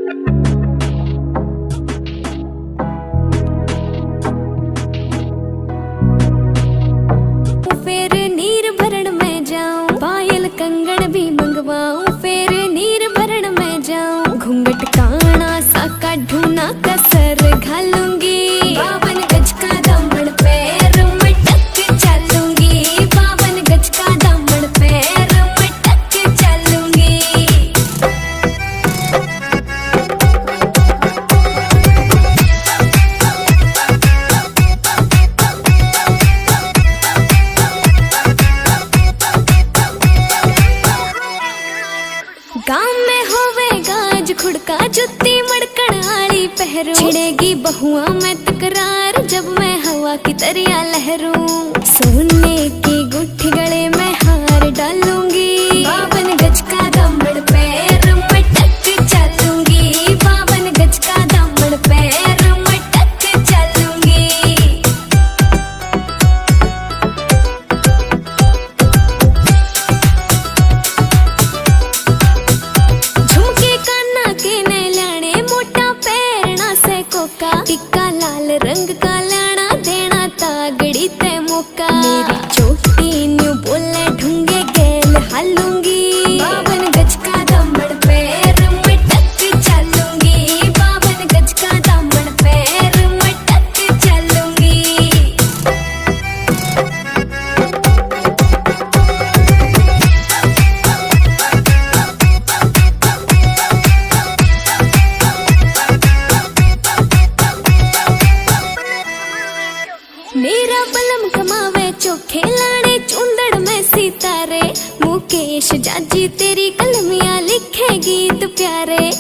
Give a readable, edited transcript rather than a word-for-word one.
फिर नीर भरण में जाऊं, पायल कंगन भी मंगवाऊं, फिर नीर भरण में जाऊं, घूंघट काना सा काढूं ना कसर घालूंगी, 52 गज का दामन पैर में टक चलूंगी, 52 गज का दामन पैर में टक चलूंगी। गाँव में होवेगा आज खुड़का, जुत्ती मड़कन आली पहरू, छिड़ेगी बहुआ में तकरार जब मैं हवा की तरिया लहरूं, सोने की गुट्ठी गले में हार डालूंगी, 52 गज का दामन पैर में टक चलूंगी, 52 गज का दामन पैर में टक चलूंगी। झुमके काना के ने लाने, मोटा पैरना से कोका, टिक्का लाल रंग का लाना, देना तागड़ी ते मौका, मेरी चोटी न्यू बोले ढूंगे गेल हालूंगी, 52 गज का दामन पैर में टक चलूंगी, 52 गज का दामन पैर में टक चलूंगी। मेरा बलम कमावे चोखे लाने, चूंदड़ में सितारे, मुकेश जाजी तेरी कलमियां लिखे गीत प्यारे।